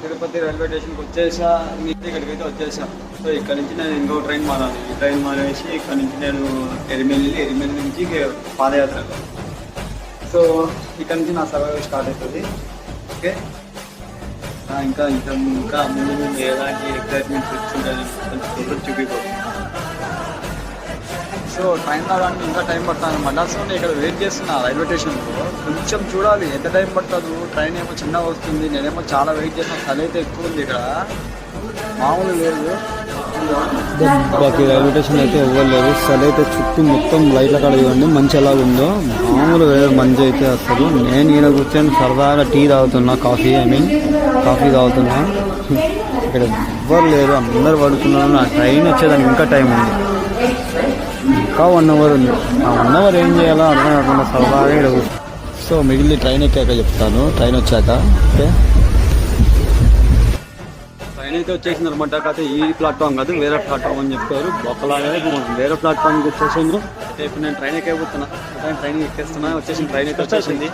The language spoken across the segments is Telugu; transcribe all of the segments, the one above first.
తిరుపతి రైల్వే స్టేషన్కి వచ్చేసా. ఇక్కడికి అయితే వచ్చేసా. సో ఇక్కడ నుంచి నేను ఇంకో ట్రైన్ మారాలి. ఈ ట్రైన్ మారేసి ఇక్కడ నుంచి నేను ఎరిమెల్లి నుంచి పాదయాత్ర. సో ఇక్కడ నుంచి నా సర్వైవ్ స్టార్ట్ అవుతుంది. ఓకే, ఇంకా ఇంకా ఇంకా ముందు ఎలాంటి ఎక్సైట్మెంట్స్ వచ్చిందని చూపిపోతుంది. సో ట్రైన్ రావడానికి ఇంకా టైం పడుతుంది. మళ్ళీ నేను ఇక్కడ వెయిట్ చేస్తున్నా రైల్వే స్టేషన్లో. కొంచెం చూడాలి ఎంత టైం పడుతుంది. ట్రైన్ ఏమో చిన్నగా వస్తుంది, నేనేమో చాలా వెయిట్ చేసిన. చలి అయితే ఎక్కువ ఉంది ఇక్కడ, మామూలు లేదు. బాకీ రైల్వే స్టేషన్ అయితే ఇవ్వలేదు. చలి అయితే చుట్టూ మొత్తం లైట్ల కాడ ఇవ్వండి, మంచి ఎలా ఉందో మామూలు మంచి అయితే అసలు. నేను ఈయన కూర్చొని సరదాగా టీ తాగుతున్నా, కాఫీ తాగుతున్నా. ఇక్కడ ఎవ్వరు లేరు, అందరు పడుతున్నారు. నా ట్రైన్ వచ్చేదానికి ఇంకా టైం ఉంది, ఇంకా 1 అవర్ ఉంది. ఆ 1 అవర్ ఏం చేయాలో అర్థం కాకుండా సరదాగా ఇక్కడ. సో మిగిలిన ట్రైన్ ఎక్కాక చెప్తాను, ట్రైన్ వచ్చాక. ఓకే, ట్రైన్ అయితే వచ్చేసింది అనమాట. కాకపోతే ఈ ప్లాట్ఫామ్ కాదు, వేరే ప్లాట్ఫామ్ అని చెప్పారు. ఒకలాగే వేరే ప్లాట్ఫామ్కి వచ్చేసిండ్రు. ఇప్పుడు నేను ట్రైన్ ఎక్కిపోతున్నా, ట్రైన్ ఎక్కేస్తున్నా. ట్రైన్ అయితే వచ్చేసింది.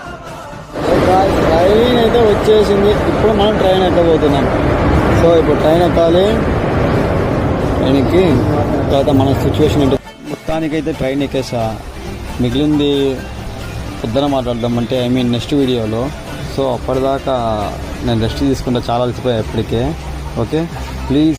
ట్రైన్ అయితే వచ్చేసింది. ఇప్పుడు మనం ట్రైన్ ఎక్కబోతున్నాం. సో ఇప్పుడు ట్రైన్ ఎక్కాలి. ట్రైన్ ఎక్కి తర్వాత మన సిచ్యువేషన్ ఏంటో. మొత్తానికైతే ట్రైన్ ఎక్కేసా. మిగిలింది పొద్దున మాట్లాడదాం, అంటే నెక్స్ట్ వీడియోలో. సో అప్పటిదాకా నేను రెస్ట్ తీసుకుంటా, చాలా అలసిపోయా ఇప్పటికే. Okay, please